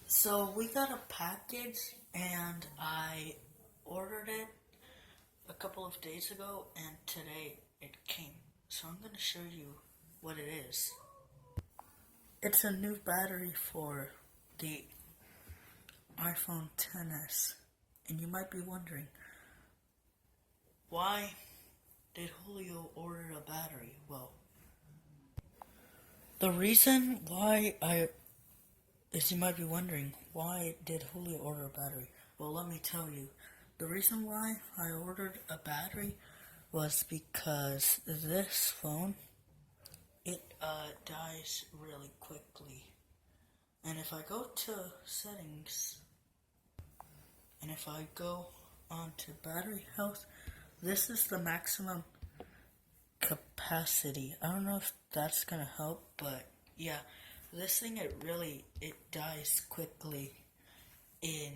So we got a package and I ordered it a couple of days ago and today it came. So I'm going to show you what it is. It's a new battery for the iPhone XS. And you might be wondering, why did Julio order a battery? Well, the reason why you might be wondering, why did Julio order a battery? Well, let me tell you. The reason why I ordered a battery was because this phone, it dies really quickly. And if I go to settings, and if I go on to battery health, this is the maximum capacity. I don't know if that's gonna help, but yeah, this thing it dies quickly in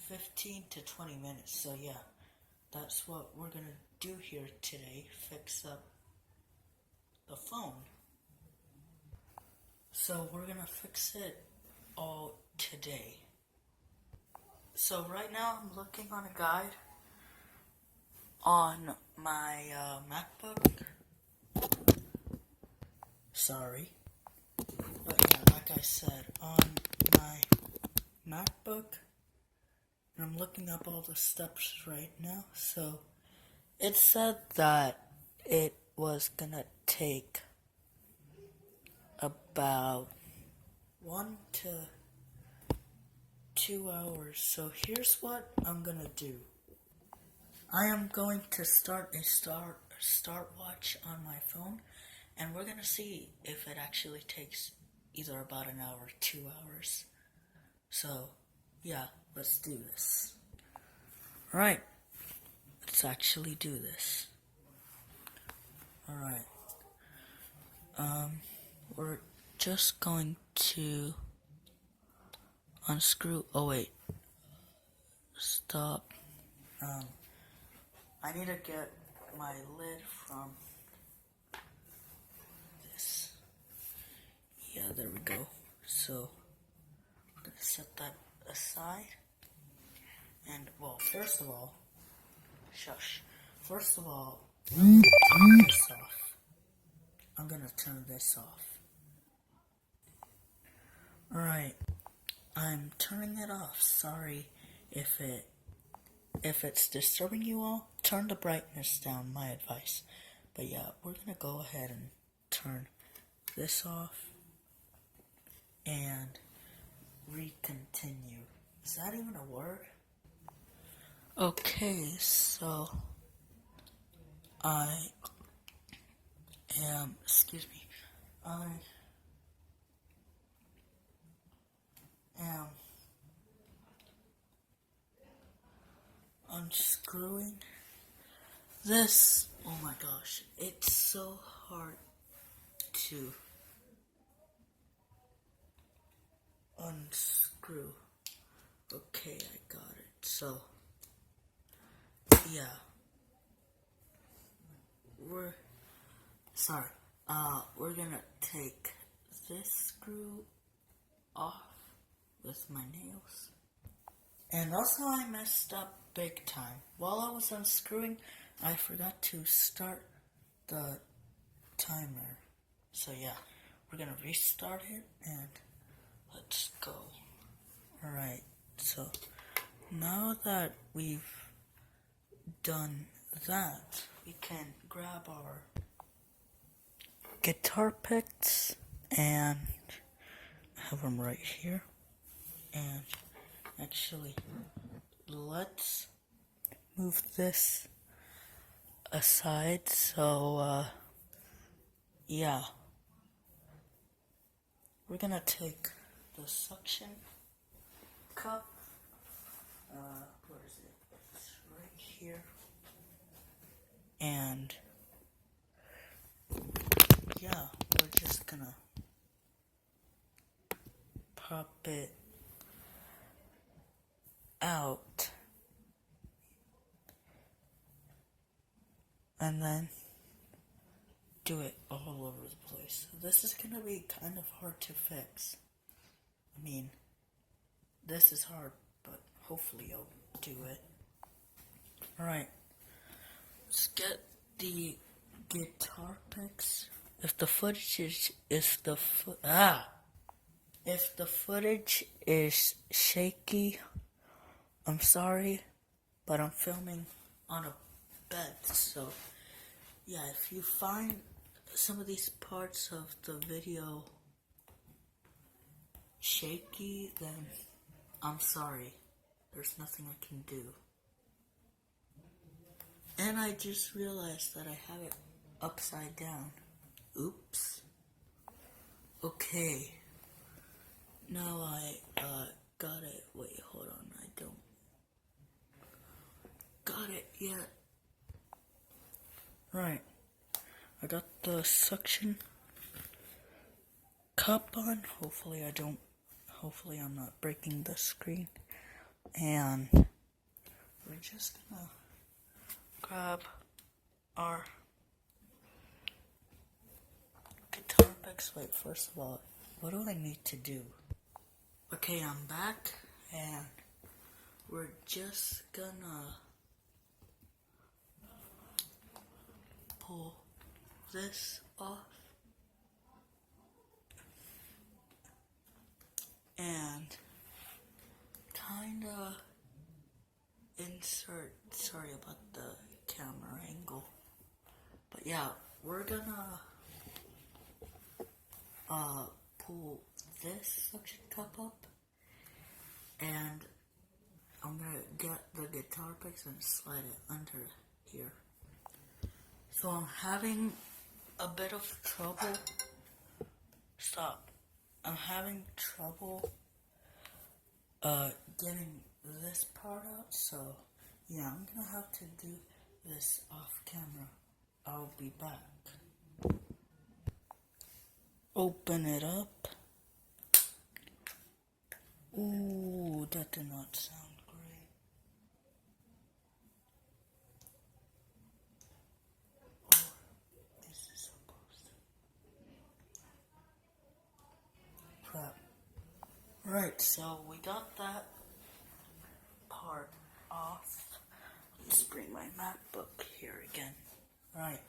15 to 20 minutes. So yeah, that's what we're gonna do here today, fix up the phone. So we're gonna fix it all today. So right now I'm looking on a guide on my MacBook. Sorry. But yeah, like I said, on my MacBook, and I'm looking up all the steps right now. So it said that it was gonna take about 1 to 2 hours. So here's what I'm gonna do. I am going to start a start watch on my phone, and we're gonna see if it actually takes either about an hour or 2 hours. So yeah, let's do this. Alright, let's actually do this. Alright. We're just going to unscrew. Oh wait. Stop. I need to get my lid from this. Yeah, there we go. So I'm gonna set that aside. And well, first of all, First of all, I'm gonna turn this off. I'm gonna turn this off. Alright, I'm turning it off. Sorry if it's disturbing you all. Turn the brightness down, my advice. But yeah, we're gonna go ahead and turn this off and recontinue. Is that even a word? Okay, so I am, I am unscrewing this. Oh my gosh, it's so hard to unscrew. Okay, I got it. So, yeah. We're gonna take this screw off with my nails. And also I messed up big time. While I was unscrewing, I forgot to start the timer. So yeah, we're gonna restart it and let's go. Alright, so now that we've done that, we can grab our guitar picks and have them right here. And actually, let's move this aside. So, yeah. We're gonna take the suction cup. Where is it? It's right here. And yeah, we're just gonna pop it out and then do it all over the place. This is gonna be kind of hard to fix. I mean, this is hard, but hopefully I'll do it. Alright, let's get the guitar picks. If the footage if the footage is shaky, I'm sorry, but I'm filming on a bed, so yeah, if you find some of these parts of the video shaky, then I'm sorry. There's nothing I can do. And I just realized that I have it upside down. Oops. Okay. Now I got it. Wait, hold on. I don't got it yet. Right. I got the suction cup on. Hopefully I'm not breaking the screen. And we're just gonna grab our guitar picks. Wait, first of all, what do I need to do? Okay, I'm back, and we're just gonna pull this off and kinda insert, sorry about the camera angle, but yeah, we're gonna pull this suction cup up, and I'm gonna get the guitar picks and slide it under here. So I'm having a bit of trouble. I'm having trouble getting this part out, so yeah, I'm gonna have to do this off camera. I'll be back. Open it up. Ooh, that did not sound great. Oh, this is supposed to. Crap. Right, so we got that part off. Let's bring my MacBook here again. Right.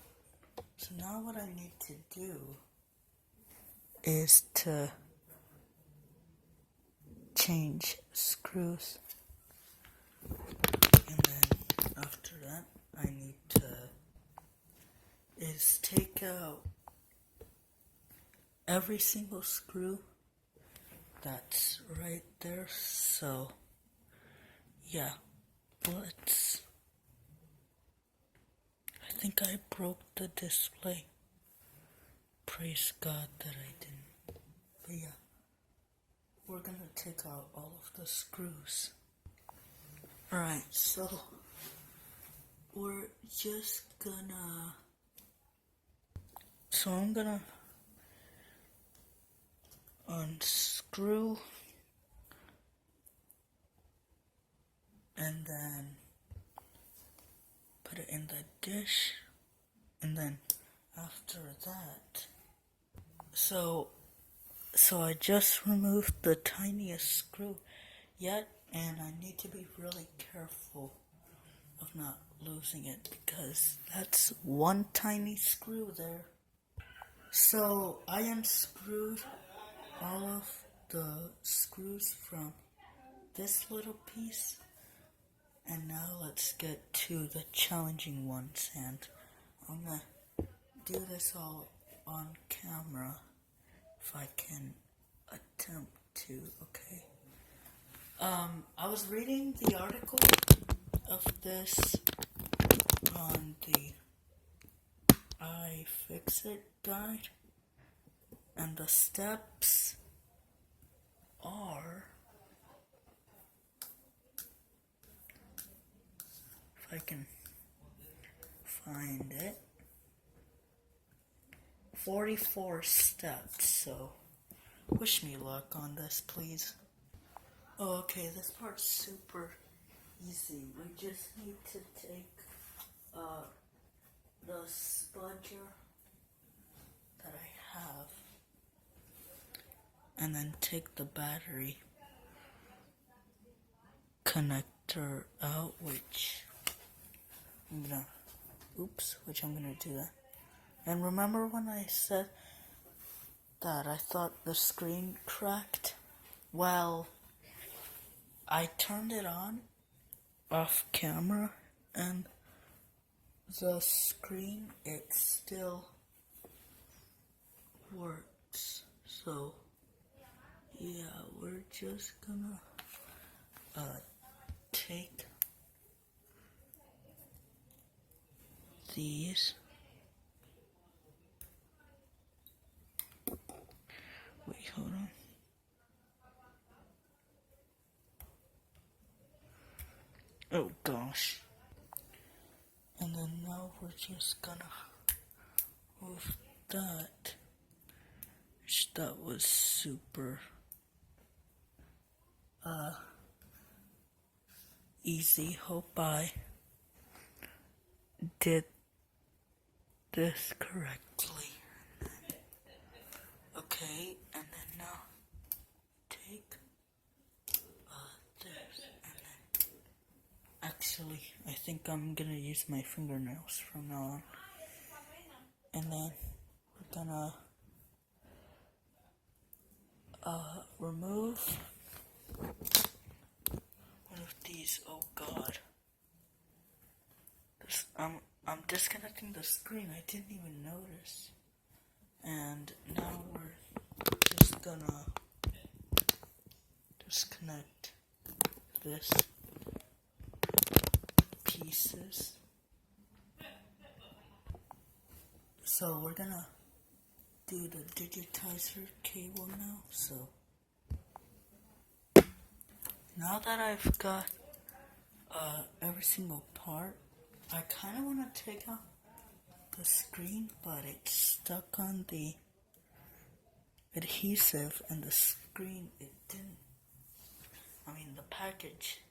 So now what I need to do is to change screws, and then after that I need to take out every single screw that's right there. So yeah, I think I broke the display. Praise God that I didn't. But yeah, we're gonna take out all of the screws. Alright, so we're just gonna. So I'm gonna unscrew and then put it in the dish, and then after that, so I just removed the tiniest screw yet, and I need to be really careful of not losing it, because that's one tiny screw there. So I unscrewed all of the screws from this little piece, and now let's get to the challenging ones, and I'm gonna do this all on camera if I can attempt to, okay? I was reading the article of this on the iFixit guide, and the steps are, if I can find it, 44 steps, so wish me luck on this, please. Oh, okay, this part's super easy. We just need to take the spudger that I have, and then take the battery connector out, which I'm gonna do that. And remember when I said that I thought the screen cracked? Well, I turned it on off camera and the screen, it still works. So yeah, we're just gonna take these. Wait, hold on. Oh gosh. And then now we're just gonna move that. That was super easy. Hope I did this correctly. Okay, and then now take this, and then actually I think I'm gonna use my fingernails from now on. And then we're gonna remove one of these. Oh god. I'm disconnecting the screen. I didn't even notice. And now we're just gonna disconnect this pieces. So we're gonna do the digitizer cable now. So now that I've got every single part, I kind of want to take out the screen, but it's stuck on the adhesive, and the screen, it didn't, the package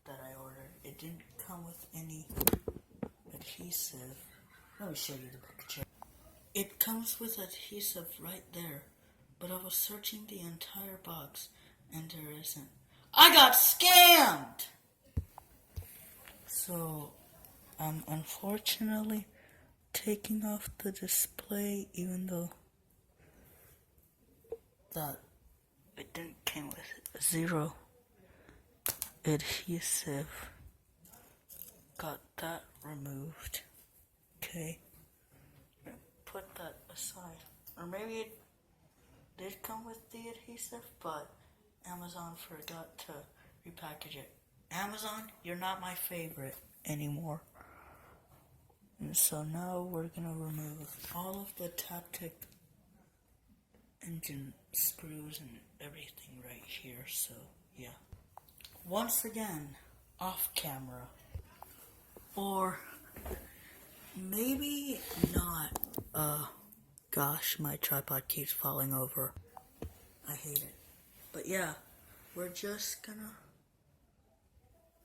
that I ordered, it didn't come with any adhesive. Let me show you the picture. It comes with adhesive right there, but I was searching the entire box and there isn't. I got scammed! So I'm unfortunately taking off the display, even though that it didn't came with zero adhesive. Got that removed. Okay, put that aside. Or maybe it did come with the adhesive, but Amazon forgot to repackage it. Amazon, you're not my favorite anymore. And so now we're gonna remove all of the Taptic engine screws and everything right here. So yeah, once again, off camera, or maybe not. Gosh, my tripod keeps falling over. I hate it. But yeah, we're just gonna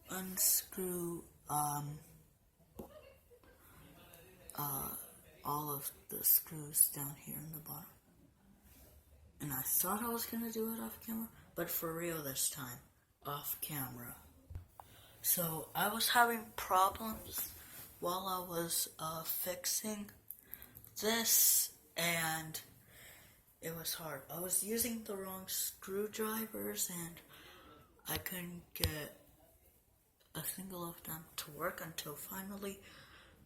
unscrew all of the screws down here in the bottom. And I thought I was gonna do it off camera, but for real this time, off camera. So I was having problems while I was fixing this, and it was hard. I was using the wrong screwdrivers and I couldn't get a single of them to work until finally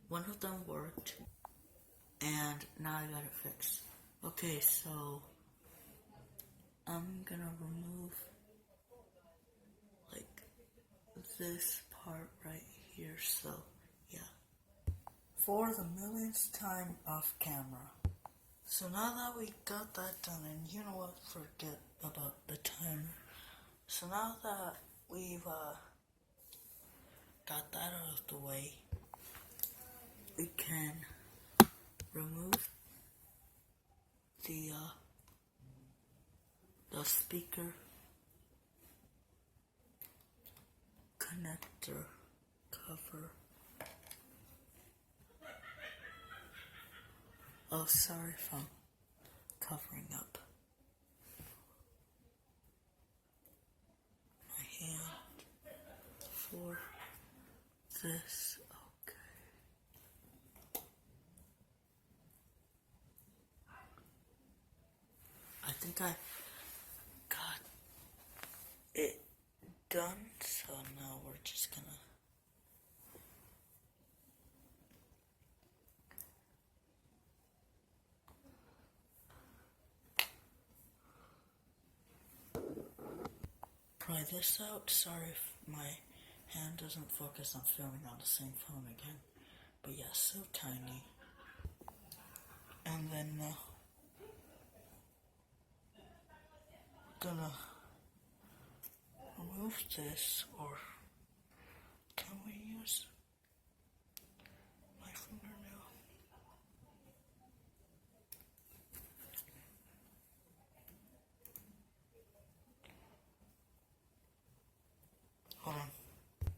one of them worked, and now I got it fixed. Okay, so I'm gonna remove like this part right here. So yeah, for the millionth time off camera. So now that we got that done, and you know what, forget about the timer. So now that we've got that out of the way, we can remove the speaker connector cover. Oh, sorry if I'm covering up my hand. this. Okay. I think I got it done, so now we're just gonna try this out. Sorry if my hand doesn't focus. I'm filming on the same phone again. But yeah, so tiny. And then gonna remove this, or can we use my fingernail? Hold on.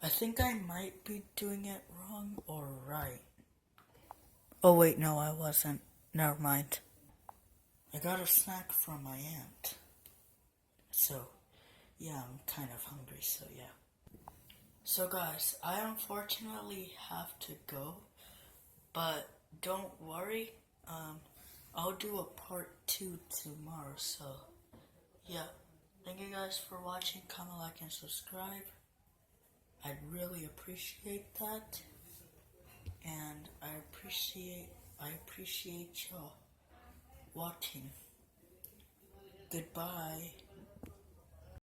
I think I might be doing it wrong or right. Oh wait, no, I wasn't. Never mind. I got a snack from my aunt. So, yeah, I'm kind of hungry, so yeah. So guys, I unfortunately have to go, but don't worry, I'll do a part 2 tomorrow, so yeah. Thank you guys for watching. Comment, like, and subscribe. I'd really appreciate that, and I appreciate y'all watching. Goodbye.